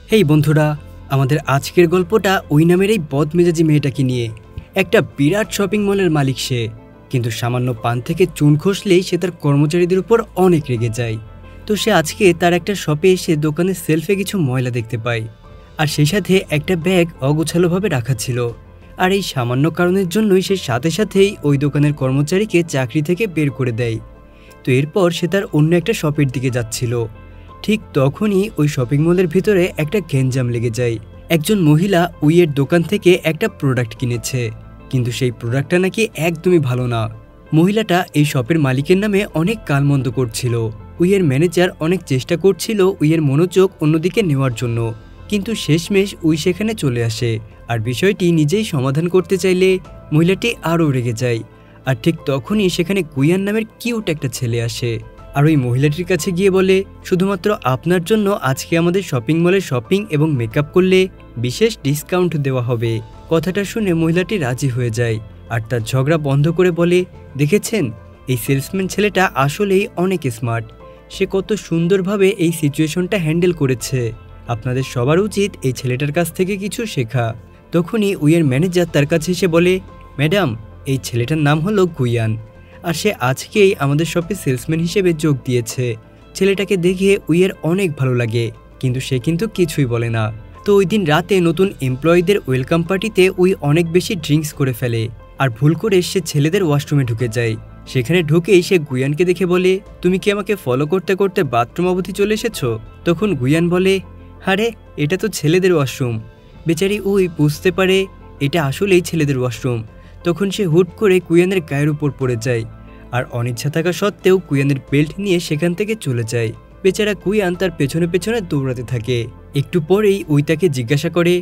হেই বন্ধুরা, আমাদের আজকের গল্পটা ওই নামের এই বদমেজাজি মেয়েটাকে নিয়ে। একটা বিরাট শপিং মলের মালিক সে, কিন্তু সামান্য পান থেকে চুন খসলেই সে তার কর্মচারীদের উপর অনেক রেগে যায়। তো সে আজকে তার একটা শপে এসে দোকানের সেলফে কিছু ময়লা দেখতে পায়, আর সেই সাথে একটা ব্যাগ অগোছালোভাবে রাখা ছিল। আর এই সামান্য কারণের জন্যই সে সাথে সাথেই ওই দোকানের কর্মচারীকে চাকরি থেকে বের করে দেয়। তো এরপর সে তার অন্য একটা শপের দিকে যাচ্ছিল। ঠিক তখনই ওই শপিং মলের ভিতরে একটা গ্যাঞ্জাম লেগে যায়। একজন মহিলা উইয়ের দোকান থেকে একটা প্রোডাক্ট কিনেছে, কিন্তু সেই প্রোডাক্টটা নাকি একদমই ভালো না। মহিলাটা এই শপের মালিকের নামে অনেক গালমন্দ করছিল। উইয়ের ম্যানেজার অনেক চেষ্টা করছিল উইয়ের মনোযোগ অন্যদিকে নেওয়ার জন্য, কিন্তু শেষমেশ উই সেখানে চলে আসে। আর বিষয়টি নিজেই সমাধান করতে চাইলে মহিলাটি আরও রেগে যায়। আর ঠিক তখনই সেখানে গুইয়ান নামের কিউট একটা ছেলে আসে, আর ওই মহিলাটির কাছে গিয়ে বলে, শুধুমাত্র আপনার জন্য আজকে আমাদের শপিং মলে শপিং এবং মেকআপ করলে বিশেষ ডিসকাউন্ট দেওয়া হবে। কথাটা শুনে মহিলাটি রাজি হয়ে যায়, আর তার ঝগড়া বন্ধ করে বলে, দেখেছেন, এই সেলসম্যান ছেলেটা আসলেই অনেক স্মার্ট। সে কত সুন্দরভাবে এই সিচুয়েশনটা হ্যান্ডেল করেছে। আপনাদের সবার উচিত এই ছেলেটার কাছ থেকে কিছু শেখা। তখনই উইয়ের ম্যানেজার তার কাছে এসে বলে, ম্যাডাম, এই ছেলেটার নাম হলো গুইয়ান, আর সে আজকেই আমাদের শপে সেলসম্যান হিসেবে যোগ দিয়েছে। ছেলেটাকে দেখে উইয়ের অনেক ভালো লাগে, কিন্তু সে কিন্তু কিছুই বলে না। তো ওই দিন রাতে নতুন এমপ্লয়ীদের ওয়েলকাম পার্টিতে উই অনেক বেশি ড্রিঙ্কস করে ফেলে, আর ভুল করে সে ছেলেদের ওয়াশরুমে ঢুকে যায়। সেখানে ঢুকেই সে গুইয়ানকে দেখে বলে, তুমি কি আমাকে ফলো করতে করতে বাথরুম অবধি চলে এসেছো? তখন গুইয়ান বলে, আরে এটা তো ছেলেদের ওয়াশরুম। বেচারি উই বুঝতে পারে এটা আসলেই ছেলেদের ওয়াশরুম। তখন সে হুট করে কুইয়ানের গায়ের উপর পড়ে যায়, আর অনিচ্ছা থাকা সত্ত্বেও কুইয়ানের বেল্ট নিয়ে সেখান থেকে চলে যায়। বেচারা কুইয়ান তার পেছনে পেছনে দৌড়াতে থাকে। একটু পরেই উই তাকে জিজ্ঞাসা করে,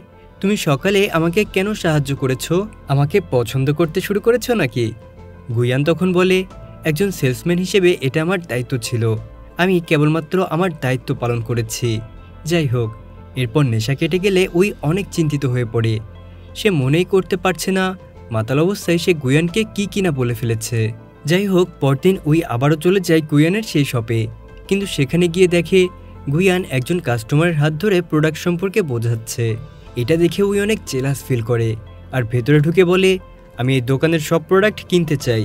তুমি সকালে আমাকে কেন সাহায্য করেছো? আমাকে পছন্দ করতে শুরু করেছো নাকি? গুইয়ান তখন বলে, একজন সেলসম্যান হিসেবে এটা আমার দায়িত্ব ছিল। আমি কেবলমাত্র আমার দায়িত্ব পালন করেছি। যাই হোক, এরপর নেশা কেটে গেলে উই অনেক চিন্তিত হয়ে পড়ে। সে মনেই করতে পারছে না মাতাল অবস্থায় সে গুইয়ানকে কি কিনা বলে ফেলেছে। যাই হোক, পরদিন উই আবারও চলে যায় গুইয়ানের সেই শপে, কিন্তু সেখানে গিয়ে দেখে গুইয়ান একজন কাস্টমারের হাত ধরে প্রোডাক্ট সম্পর্কে বোঝাচ্ছে। এটা দেখে উই অনেক জেলাস ফিল করে, আর ভেতরে ঢুকে বলে, আমি এই দোকানের সব প্রোডাক্ট কিনতে চাই।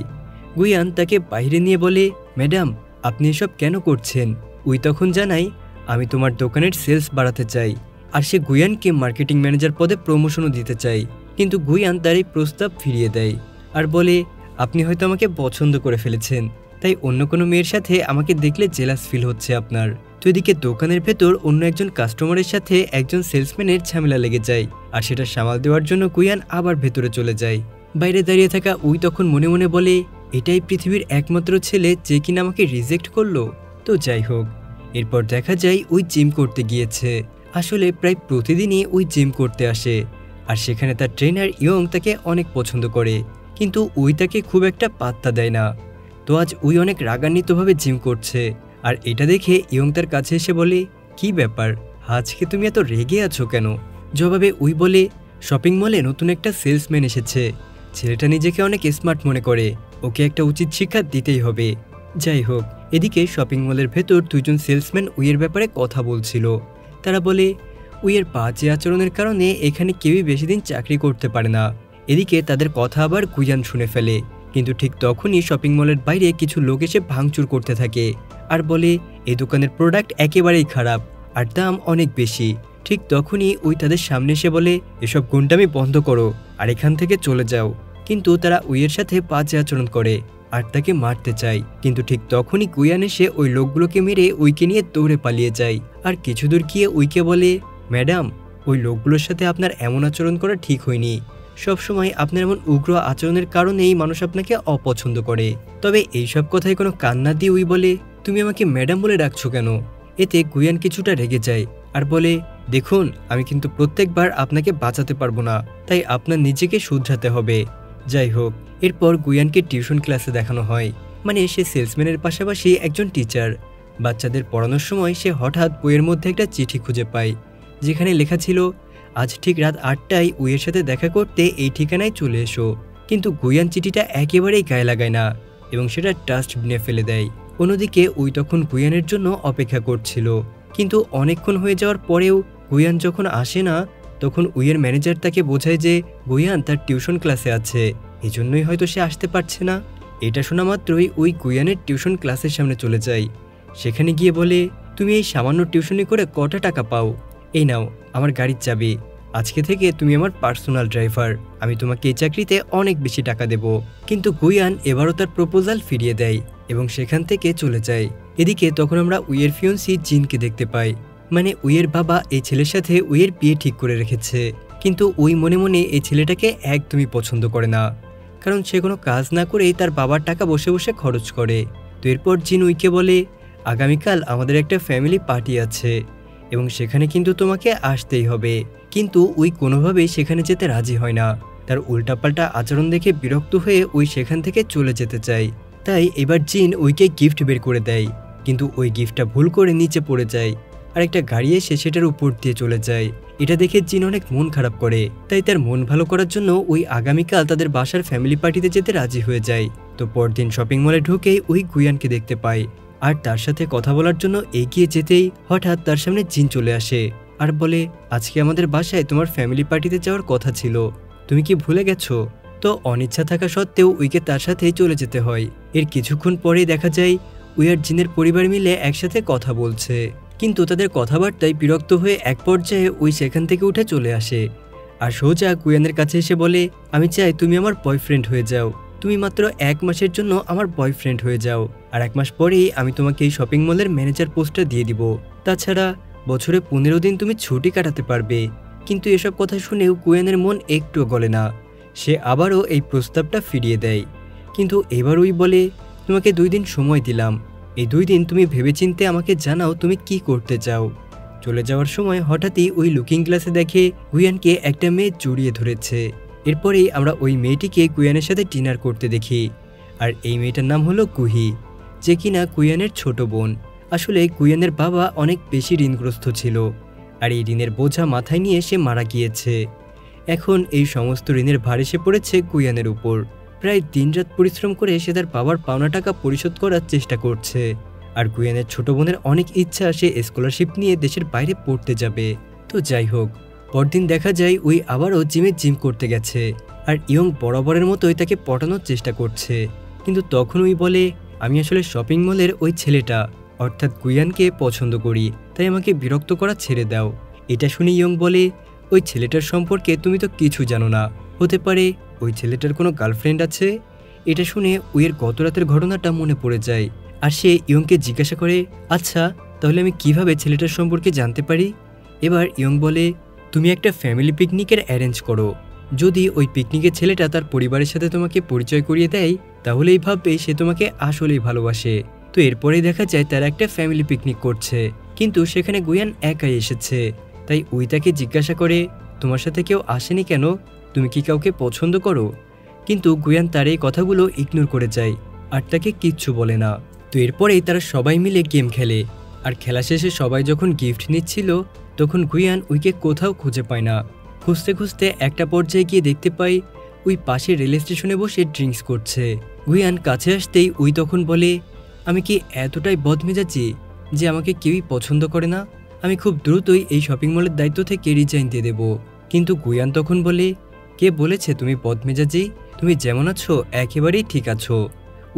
গুইয়ান তাকে বাইরে নিয়ে বলে, ম্যাডাম, আপনি এসব কেন করছেন? উই তখন জানাই, আমি তোমার দোকানের সেলস বাড়াতে চাই। আর সে গুইয়ানকে মার্কেটিং ম্যানেজার পদে প্রমোশনও দিতে চাই, কিন্তু গুইয়ান তার এই প্রস্তাব ফিরিয়ে দেয় আর বলে, আপনি হয়তো আমাকে পছন্দ করে ফেলেছেন, তাই অন্য কোনো মেয়ের সাথে আমাকে দেখলে জেলাস ফিল হচ্ছে আপনার। তো এদিকে দোকানের ভেতর অন্য একজন কাস্টমারের সাথে একজন সেলসম্যানের ঝামেলা লেগে যায়, আর সেটা সামাল দেওয়ার জন্য গুইয়ান আবার ভেতরে চলে যায়। বাইরে দাঁড়িয়ে থাকা উই তখন মনে মনে বলে, এটাই পৃথিবীর একমাত্র ছেলে যে কিনা আমাকে রিজেক্ট করলো। তো যাই হোক, এরপর দেখা যায় উই জিম করতে গিয়েছে। আসলে প্রায় প্রতিদিনই উই জিম করতে আসে, আর সেখানে তার ট্রেনার ইয়ং তাকে অনেক পছন্দ করে, কিন্তু উই তাকে খুব একটা পাত্তা দেয় না। তো আজ উই অনেক রাগান্বিতভাবে জিম করছে, আর এটা দেখে ইয়ং তার কাছে এসে বলে, কি ব্যাপার, আজকে তুমি এত রেগে আছো কেন? জবাবে উই বলে, শপিং মলে নতুন একটা সেলসম্যান এসেছে। ছেলেটা নিজেকে অনেক স্মার্ট মনে করে, ওকে একটা উচিত শিক্ষা দিতেই হবে। যাই হোক, এদিকে শপিং মলের ভেতর দুইজন সেলসম্যান উইয়ের ব্যাপারে কথা বলছিল। তারা বলে, উইয়ের বাজে আচরণের কারণে এখানে কেউই বেশি দিন চাকরি করতে পারে না। এদিকে তাদের কথা আবার গুইয়ান শুনে ফেলে, কিন্তু ঠিক তখনই শপিং মলের বাইরে কিছু লোক এসে ভাঙচুর করতে থাকে, আর বলে, এই দোকানের প্রোডাক্ট একেবারেই খারাপ, আর দাম অনেক বেশি। ঠিক তখনই উই তাদের সামনে এসে বলে, এসব গুন্ডামি বন্ধ করো আর এখান থেকে চলে যাও। কিন্তু তারা উইয়ের সাথে বাজে আচরণ করে আর তাকে মারতে চায়, কিন্তু ঠিক তখনই গুইয়ান এসে ওই লোকগুলোকে মেরে উইকে নিয়ে দৌড়ে পালিয়ে যায়। আর কিছু দূর গিয়ে উইকে বলে, ম্যাডাম, ওই লোকগুলোর সাথে আপনার এমন আচরণ করা ঠিক হয়নি। সবসময় আপনার এমন উগ্র আচরণের কারণেই মানুষ আপনাকে অপছন্দ করে। তবে এইসব কথায় কোনো কান না দিয়ে উই বলে, তুমি আমাকে ম্যাডাম বলে ডাকছো কেন? এতে গুইয়ান কিছুটা রেগে যায় আর বলে, দেখুন, আমি কিন্তু প্রত্যেকবার আপনাকে বাঁচাতে পারবো না, তাই আপনার নিজেকে শুধরাতে হবে। যাই হোক, এরপর গুইয়ানকে টিউশন ক্লাসে দেখানো হয়, মানে সে সেলসম্যানের পাশাপাশি একজন টিচার। বাচ্চাদের পড়ানোর সময় সে হঠাৎ বইয়ের মধ্যে একটা চিঠি খুঁজে পায়, যেখানে লেখা ছিল, আজ ঠিক রাত 8টায় উইয়ের সাথে দেখা করতে এই ঠিকানায় চলে এসো। কিন্তু গুইয়ান চিঠিটা একেবারেই গায়ে লাগায় না এবং সেটা ডাস্টবিনে ফেলে দেয়। অন্যদিকে উই তখন গুইয়ানের জন্য অপেক্ষা করছিল, কিন্তু অনেকক্ষণ হয়ে যাওয়ার পরেও গুয়ান যখন আসে না তখন উইয়ের ম্যানেজার তাকে বোঝায় যে গুয়ান তার টিউশন ক্লাসে আছে, এজন্যই হয়তো সে আসতে পারছে না। এটা শোনা মাত্রই ওই গুয়ানের টিউশন ক্লাসের সামনে চলে যায়। সেখানে গিয়ে বলে, তুমি এই সামান্য টিউশনি করে কটা টাকা পাও? এই নাও আমার গাড়ির চাবি, আজকে থেকে তুমি আমার পার্সোনাল ড্রাইভার, আমি তোমাকে এই চাকরিতে অনেক বেশি টাকা দেব। কিন্তু গুয়ান এবারও তার প্রপোজাল ফিরিয়ে দেয় এবং সেখান থেকে চলে যায়। এদিকে তখন আমরা উইয়ের ফিয়ন্সি জিনকে দেখতে পাই, মানে উইয়ের বাবা এই ছেলের সাথে উইয়ের বিয়ে ঠিক করে রেখেছে, কিন্তু উই মনে মনে এই ছেলেটাকে একদমই পছন্দ করে না, কারণ সে কোনো কাজ না করেই তার বাবার টাকা বসে বসে খরচ করে। তো এরপর জিন উইকে বলে, আগামীকাল আমাদের একটা ফ্যামিলি পার্টি আছে এবং সেখানে কিন্তু তোমাকে আসতেই হবে। কিন্তু উই কোনোভাবেই সেখানে যেতে রাজি হয় না। তার উল্টাপাল্টা আচরণ দেখে বিরক্ত হয়ে উই সেখান থেকে চলে যেতে চায়। তাই এবার জিন উইকে গিফট বের করে দেয়, কিন্তু ওই গিফটটা ভুল করে নিচে পড়ে যায় আর একটা গাড়ি এসে সেটার উপর দিয়ে চলে যায়। এটা দেখে জিন অনেক মন খারাপ করে, তাই তার মন ভালো করার জন্য ওই আগামীকাল তাদের বাসার ফ্যামিলি পার্টিতে যেতে রাজি হয়ে যায়। তো পরদিন শপিং মলে ঢুকেই ওই গুয়ানকে দেখতে পায় আর তার সাথে কথা বলার জন্য এগিয়ে যেতেই হঠাৎ তার সামনে জিন চলে আসে আর বলে, আজকে আমাদের বাসায় তোমার ফ্যামিলি পার্টিতে যাওয়ার কথা ছিল, তুমি কি ভুলে গেছো? তো অনিচ্ছা থাকা সত্ত্বেও উইকে তার সাথেই চলে যেতে হয়। এর কিছুক্ষণ পরেই দেখা যায় উই আর জিনের পরিবার মিলে একসাথে কথা বলছে, কিন্তু তাদের কথাবার্তায় বিরক্ত হয়ে এক পর্যায়ে উই সেখান থেকে উঠে চলে আসে আর সোজা গুয়ানের কাছে এসে বলে, আমি চাই তুমি আমার বয়ফ্রেন্ড হয়ে যাও, তুমি মাত্র 1 মাসের জন্য আমার বয়ফ্রেন্ড হয়ে যাও, আর 1 মাস পরেই আমি তোমাকে এই শপিং মলের ম্যানেজার পোস্টটা দিয়ে দিব। তাছাড়া বছরে 15 দিন তুমি ছুটি কাটাতে পারবে। কিন্তু এসব কথা শুনেও গুয়ানের মন একটুও গলে না, সে আবারও এই প্রস্তাবটা ফিরিয়ে দেয়। কিন্তু এবার উই বলে, তোমাকে 2 দিন সময় দিলাম, এই 2 দিন তুমি ভেবেচিন্তে আমাকে জানাও তুমি কি করতে চাও। চলে যাওয়ার সময় হঠাৎই ওই লুকিং গ্লাসে দেখে গুয়ানকে একটা মেয়ে জড়িয়ে ধরেছে। এরপরেই আমরা ওই মেয়েটিকে গুয়ানের সাথে ডিনার করতে দেখি, আর এই মেয়েটার নাম হলো কুহি, যে কিনা গুয়ানের ছোট বোন। আসলে গুয়ানের বাবা অনেক বেশি ঋণগ্রস্ত ছিল, আর এই ঋণের বোঝা মাথায় নিয়ে সে মারা গিয়েছে। এখন এই সমস্ত ঋণের ভার এসে পড়েছে গুয়ানের উপর। প্রায় দিনরাত পরিশ্রম করে সে তার বাবার পাওনা টাকা পরিশোধ করার চেষ্টা করছে। আর গুয়ানের ছোট বোনের অনেক ইচ্ছা সে স্কলারশিপ নিয়ে দেশের বাইরে পড়তে যাবে। তো যাই হোক, পরদিন দেখা যায় ওই আবারও জিম করতে গেছে, আর ইয়ং বরাবরের মতোই তাকে পটানোর চেষ্টা করছে। কিন্তু তখন ওই বলে, আমি আসলে শপিং মলের ওই ছেলেটা অর্থাৎ গুয়ানকে পছন্দ করি, তাই আমাকে বিরক্ত করা ছেড়ে দাও। এটা শুনে ইয়ং বলে, ওই ছেলেটার সম্পর্কে তুমি তো কিছু জানো না, হতে পারে ওই ছেলেটার কোনো গার্লফ্রেন্ড আছে। এটা শুনে উইয়ের গত রাতের ঘটনাটা মনে পড়ে যায়, আর সে ইয়ংকে জিজ্ঞাসা করে, আচ্ছা তাহলে আমি কিভাবে ছেলেটার সম্পর্কে জানতে পারি? এবার ইয়ং বলে, তুমি একটা ফ্যামিলি পিকনিকের অ্যারেঞ্জ করো, যদি ওই পিকনিকের ছেলেটা তার পরিবারের সাথে তোমাকে পরিচয় করিয়ে দেয় তাহলেই ভাববে সে তোমাকে আসলেই ভালোবাসে। তো এরপরেই দেখা যায় তারা একটা ফ্যামিলি পিকনিক করছে, কিন্তু সেখানে গুয়ান একাই এসেছে। তাই উই তাকে জিজ্ঞাসা করে, তোমার সাথে কেউ আসেনি কেন, তুমি কি কাউকে পছন্দ করো? কিন্তু গুয়ান তার এই কথাগুলো ইগনোর করে যায় আর তাকে কিচ্ছু বলে না। তো এরপরেই তারা সবাই মিলে গেম খেলে, আর খেলা শেষে সবাই যখন গিফট নিচ্ছিল তখন গুয়ান উইকে কোথাও খুঁজে পায় না। খুঁজতে খুঁজতে একটা পর্যায়ে গিয়ে দেখতে পাই উই পাশে রেল স্টেশনে বসে ড্রিঙ্কস করছে। গুয়ান কাছে আসতেই উই তখন বলে, আমি কি এতটাই বদমেজাজি যে আমাকে কেউই পছন্দ করে না? আমি খুব দ্রুতই এই শপিং মলের দায়িত্ব থেকে রিজাইন দিয়ে দেব। কিন্তু গুয়ান তখন বলে, কে বলেছে তুমি বদমেজাজি? তুমি যেমন আছো একেবারেই ঠিক আছো।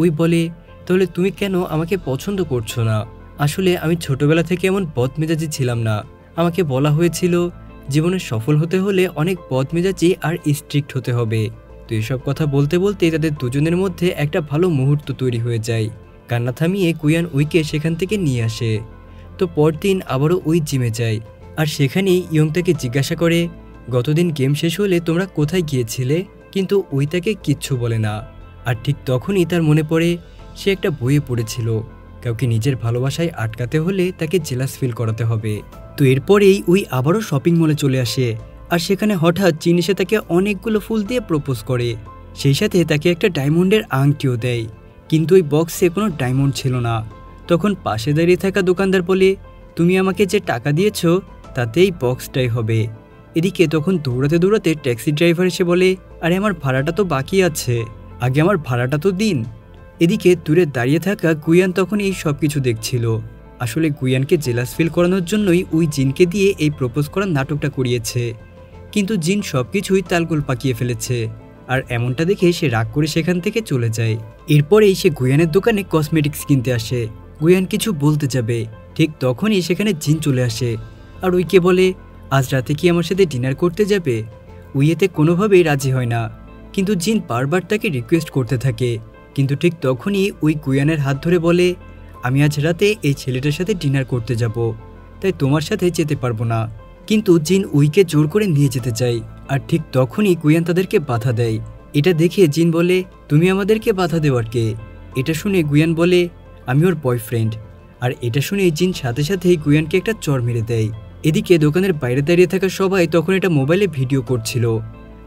উই বলে, তাহলে তুমি কেন আমাকে পছন্দ করছো না? আসলে আমি ছোটবেলা থেকে এমন বদমেজাজি ছিলাম না, আমাকে বলা হয়েছিল জীবনে সফল হতে হলে অনেক বদমেজাজি আর স্ট্রিক্ট হতে হবে। তো এসব কথা বলতে বলতে তাদের দুজনের মধ্যে একটা ভালো মুহূর্ত তৈরি হয়ে যায়। কান্না থামিয়ে গুয়ান উইকে সেখান থেকে নিয়ে আসে। তো পরদিন আবারও উই জিমে যায়, আর সেখানেই ইয়ং তাকে জিজ্ঞাসা করে, গতদিন গেম শেষ হলে তোমরা কোথায় গিয়েছিলে? কিন্তু উই তাকে কিচ্ছু বলে না। আর ঠিক তখনই তার মনে পড়ে সে একটা বইয়ে পড়েছিল, কাউকে নিজের ভালোবাসায় আটকাতে হলে তাকে জেলাস ফিল করাতে হবে। তো এরপরেই উই আবারও শপিং মলে চলে আসে, আর সেখানে হঠাৎ জিন এসে তাকে অনেকগুলো ফুল দিয়ে প্রপোজ করে, সেই সাথে তাকে একটা ডায়মন্ডের আংটিও দেয়। কিন্তু ওই বক্সে কোনো ডায়মন্ড ছিল না। তখন পাশে দাঁড়িয়ে থাকা দোকানদার বলে, তুমি আমাকে যে টাকা দিয়েছ তাতেই বক্সটাই হবে। এদিকে তখন দৌড়াতে দৌড়াতে ট্যাক্সি ড্রাইভার এসে বলে, আরে আমার ভাড়াটা তো বাকি আছে, আগে আমার ভাড়াটা তো দিন। এদিকে দূরে দাঁড়িয়ে থাকা গুয়ান তখন এই সব কিছু দেখছিল, আসলে গুয়ানকে জেলাস ফিল করানোর জন্যই ওই জিনকে দিয়ে এই প্রপোজ করার নাটকটা করিয়েছে, কিন্তু জিন সবকিছুই তালগোল পাকিয়ে ফেলেছে। আর এমনটা দেখে সে রাগ করে সেখান থেকে চলে যায়। এরপরেই সে গুয়ানের দোকানে কসমেটিক্স কিনতে আসে। গুয়ান কিছু বলতে যাবে, ঠিক তখনই সেখানে জিন চলে আসে আর উইকে বলে, আজ রাতে কি আমার সাথে ডিনার করতে যাবে? উই এতে কোনোভাবেই রাজি হয় না, কিন্তু জিন বারবার তাকে রিকোয়েস্ট করতে থাকে। কিন্তু ঠিক তখনই উই গুয়ানের হাত ধরে বলে, আমি আজ রাতে এই ছেলেটার সাথে ডিনার করতে যাব, তাই তোমার সাথে যেতে পারবো না। কিন্তু জিন উইকে জোর করে নিয়ে যেতে চায়, আর ঠিক তখনই গুয়ান তাদেরকে বাধা দেয়। এটা দেখে জিন বলে, তুমি আমাদেরকে বাধা দেওয়ার কে? এটা শুনে গুয়ান বলে, আমি ওর বয়ফ্রেন্ড। আর এটা শুনে জিন সাথে সাথেই গুয়ানকে একটা চড় মেরে দেয়। এদিকে দোকানের বাইরে দাঁড়িয়ে থাকা সবাই তখন এটা মোবাইলে ভিডিও করছিল,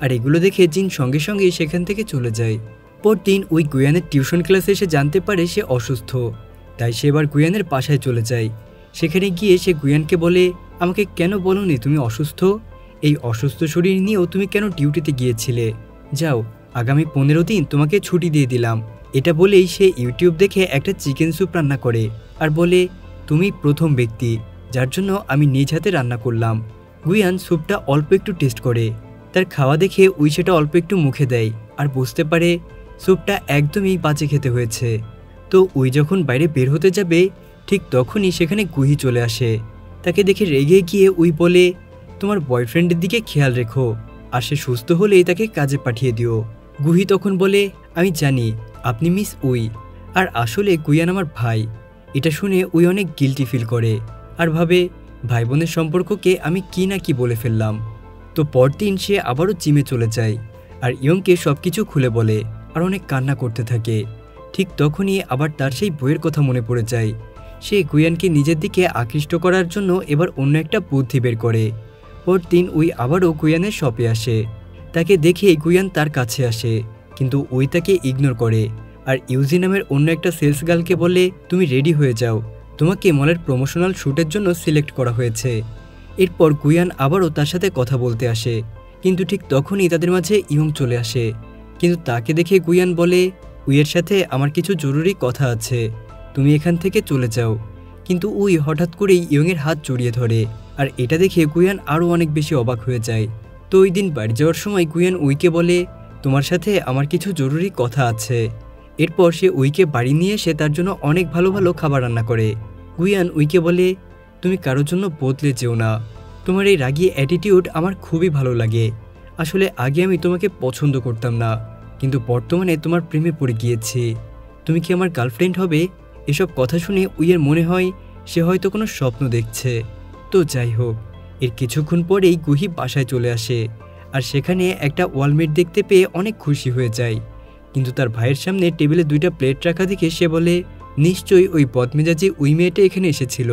আর এগুলো দেখে জিন সঙ্গে সঙ্গে সেখান থেকে চলে যায়। পরদিন ওই গুয়ানের টিউশন ক্লাসে এসে জানতে পারে সে অসুস্থ, তাই সে এবার গুয়ানের বাসায় চলে যায়। সেখানে গিয়ে সে গুয়ানকে বলে, আমাকে কেন বলোনি তুমি অসুস্থ? এই অসুস্থ শরীর নিয়েও তুমি কেন ডিউটিতে গিয়েছিলে? যাও, আগামী 15 দিন তোমাকে ছুটি দিয়ে দিলাম। এটা বলেই সে ইউটিউব দেখে একটা চিকেন স্যুপ রান্না করে আর বলে, তুমি প্রথম ব্যক্তি যার জন্য আমি নিজ হাতে রান্না করলাম। গুয়ান স্যুপটা অল্প একটু টেস্ট করে, তার খাওয়া দেখে উই সেটা অল্প একটু মুখে দেয় আর বুঝতে পারে স্যুপটা একদমই বাজে খেতে হয়েছে। তো উই যখন বাইরে বের হতে যাবে, ঠিক তখনই সেখানে গুহি চলে আসে। তাকে দেখে রেগে গিয়ে উই বলে, তোমার বয়ফ্রেন্ডের দিকে খেয়াল রেখো, আর সে সুস্থ হলেই তাকে কাজে পাঠিয়ে দিও। গুহি তখন বলে, আমি জানি আপনি মিস উই, আর আসলে গুয়ান আমার ভাই। এটা শুনে উই অনেক গিল্টি ফিল করে আর ভাবে, ভাই বোনের সম্পর্ককে আমি কি না কি বলে ফেললাম। তো পরদিন সে আবারও জিমে চলে যায় আর ইয়ংকে সব কিছু খুলে বলে আর অনেক কান্না করতে থাকে। ঠিক তখনই আবার তার সেই বইয়ের কথা মনে পড়ে যায়। সে গুয়ানকে নিজের দিকে আকৃষ্ট করার জন্য এবার অন্য একটা বুদ্ধি বের করে। পরদিন উই আবারও গুয়ানের শপে আসে। তাকে দেখে গুয়ান তার কাছে আসে, কিন্তু উই তাকে ইগনোর করে আর ইউজি নামের অন্য একটা সেলস গার্লকে বলে, তুমি রেডি হয়ে যাও, তোমাকে মলের প্রমোশনাল শ্যুটের জন্য সিলেক্ট করা হয়েছে। এরপর গুয়ান আবারও তার সাথে কথা বলতে আসে, কিন্তু ঠিক তখনই তাদের মাঝে ইয়ং চলে আসে। কিন্তু তাকে দেখে গুয়ান বলে, উইয়ের সাথে আমার কিছু জরুরি কথা আছে, তুমি এখান থেকে চলে যাও। কিন্তু উই হঠাৎ করেই ইয়ংয়ের হাত জড়িয়ে ধরে, আর এটা দেখে গুয়ান আরও অনেক বেশি অবাক হয়ে যায়। তো ওই দিন বাড়ি যাওয়ার সময় গুয়ান উইকে বলে, তোমার সাথে আমার কিছু জরুরি কথা আছে। এরপর সে উইকে বাড়ি নিয়ে এসে তার জন্য অনেক ভালো ভালো খাবার রান্না করে। গুয়ান উইকে বলে, তুমি কারোর জন্য বদলে যেও না, তোমার এই রাগী অ্যাটিটিউড আমার খুবই ভালো লাগে। আসলে আগে আমি তোমাকে পছন্দ করতাম না, কিন্তু বর্তমানে তোমার প্রেমে পড়ে গিয়েছি। তুমি কি আমার গার্লফ্রেন্ড হবে? এসব কথা শুনে উইয়ের মনে হয় সে হয়তো কোনো স্বপ্ন দেখছে। তো যাই হোক, এর কিছুক্ষণ পরেই গুহি বাসায় চলে আসে আর সেখানে একটা ওয়ালমেট দেখতে পেয়ে অনেক খুশি হয়ে যায়। কিন্তু তার ভাইয়ের সামনে টেবিলে 2টা প্লেট রাখা দেখে সে বলে, নিশ্চয়ই ওই বদমেজাজি উই মেয়েটা এখানে এসেছিল।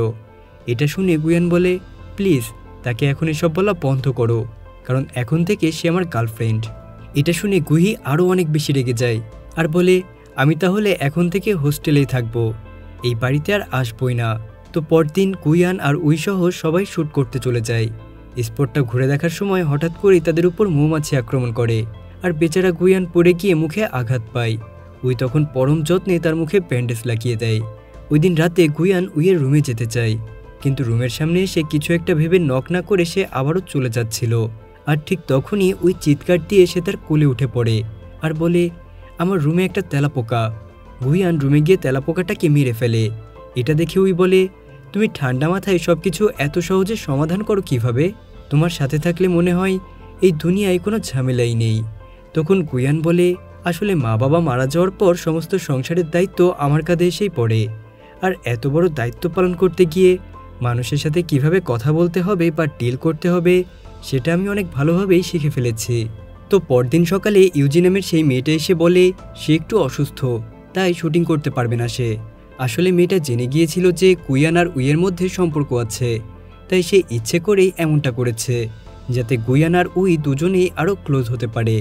এটা শুনে গুয়ান বলে, প্লিজ তাকে এখন এসব বলা বন্ধ করো, কারণ এখন থেকে সে আমার গার্লফ্রেন্ড। এটা শুনে গুহি আরও অনেক বেশি রেগে যায় আর বলে, আমি তাহলে এখন থেকে হোস্টেলেই থাকবো, এই বাড়িতে আর আসবই না। তো পরদিন গুয়ান আর উই সহ সবাই শ্যুট করতে চলে যায়। স্পটটা ঘুরে দেখার সময় হঠাৎ করেই তাদের উপর মৌমাছি আক্রমণ করে আর বেচারা গুয়ান পড়ে গিয়ে মুখে আঘাত পায়। উই তখন পরম যত্নে তার মুখে ব্যান্ডেজ লাগিয়ে দেয়। ওই দিন রাতে গুয়ান উইয়ের রুমে যেতে চায়, কিন্তু রুমের সামনে এসে কিছু একটা ভেবে নক না করে সে আবারও চলে যাচ্ছিল। আর ঠিক তখনই উই চিৎকার দিয়ে সে তার কোলে উঠে পড়ে আর বলে, আমার রুমে একটা তেলাপোকা। গুয়ান রুমে গিয়ে তেলাপোকাটাকে মেরে ফেলে। এটা দেখে উই বলে, তুমি ঠান্ডা মাথায় সব কিছু এত সহজে সমাধান করো কিভাবে? তোমার সাথে থাকলে মনে হয় এই দুনিয়ায় কোনো ঝামেলাই নেই। তখন গুয়ান বলে, আসলে মা বাবা মারা যাওয়ার পর সমস্ত সংসারের দায়িত্ব আমার কাঁধে এসেই পড়ে, আর এত বড় দায়িত্ব পালন করতে গিয়ে মানুষের সাথে কিভাবে কথা বলতে হবে বা ডিল করতে হবে সেটা আমি অনেক ভালোভাবেই শিখে ফেলেছি। তো পরদিন সকালে ইউজি নামের সেই মেয়েটা এসে বলে সে একটু অসুস্থ, তাই শুটিং করতে পারবে না সে। আসলে মেয়েটা জেনে গিয়েছিল যে গুয়ান আর উইয়ের মধ্যে সম্পর্ক আছে, তাই সে ইচ্ছে করেই এমনটা করেছে যাতে গুয়ান আর উই দুজনেই আরও ক্লোজ হতে পারে।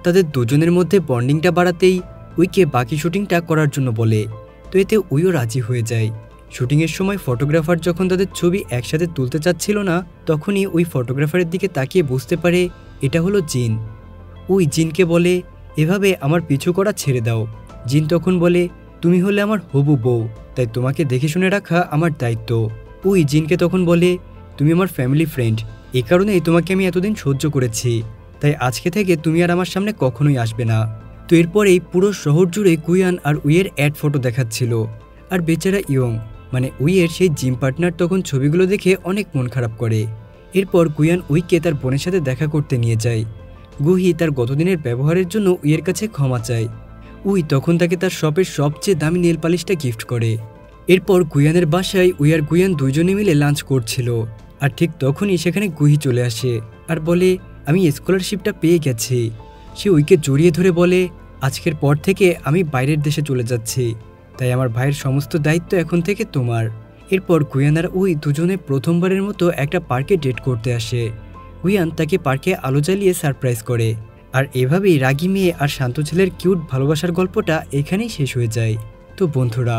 তাদের দুজনের মধ্যে বন্ডিংটা বাড়াতেই উইকে বাকি শুটিংটা করার জন্য বলে। তো এতে উইও রাজি হয়ে যায়। শুটিংয়ের সময় ফটোগ্রাফার যখন তাদের ছবি একসাথে তুলতে চাচ্ছিল না, তখনই ওই ফটোগ্রাফারের দিকে তাকিয়ে বুঝতে পারে এটা হলো জিন। উই জিনকে বলে, এভাবে আমার পিছু করা ছেড়ে দাও। জিন তখন বলে, তুমি হলে আমার হবু বউ, তাই তোমাকে দেখে শুনে রাখা আমার দায়িত্ব। উই জিনকে তখন বলে, তুমি আমার ফ্যামিলি ফ্রেন্ড, এই কারণেই তোমাকে আমি এতদিন সহ্য করেছি, তাই আজকে থেকে তুমি আর আমার সামনে কখনোই আসবে না। তো এরপরেই পুরো শহর জুড়ে গুয়ান আর উইয়ের অ্যাড ফটো দেখাচ্ছিল। আর বেচারা ইয়ং মানে উইয়ের সেই জিম পার্টনার তখন ছবিগুলো দেখে অনেক মন খারাপ করে। এরপর গুয়ান উইকে তার বোনের সাথে দেখা করতে নিয়ে যায়। গুহি তার গতদিনের ব্যবহারের জন্য উইয়ের কাছে ক্ষমা চায়। উই তখন তাকে তার শপের সবচেয়ে দামি নেল পালিশটা গিফট করে। এরপর গুয়ানের বাসায় উই আর গুয়ান দুইজনে মিলে লাঞ্চ করছিল। আর ঠিক তখনই সেখানে গুহি চলে আসে আর বলে, আমি স্কলারশিপটা পেয়ে গেছি। সে উইকে জড়িয়ে ধরে বলে, আজকের পর থেকে আমি বাইরের দেশে চলে যাচ্ছি, তাই আমার ভাইয়ের সমস্ত দায়িত্ব এখন থেকে তোমার। এরপর গুয়ান আর উই দুজনে প্রথমবারের মতো একটা পার্কে ডেট করতে আসে। গুয়ান তাকে পার্কে আলো জ্বালিয়ে সারপ্রাইজ করে। আর এভাবেই রাগী মেয়ে আর শান্ত ছেলের কিউট ভালোবাসার গল্পটা এখানেই শেষ হয়ে যায়। তো বন্ধুরা,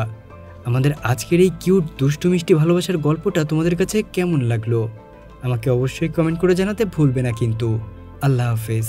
আমাদের আজকের এই কিউট দুষ্টু মিষ্টি ভালোবাসার গল্পটা তোমাদের কাছে কেমন লাগলো আমাকে অবশ্যই কমেন্ট করে জানাতে ভুলবে না কিন্তু। আল্লাহ হাফেজ।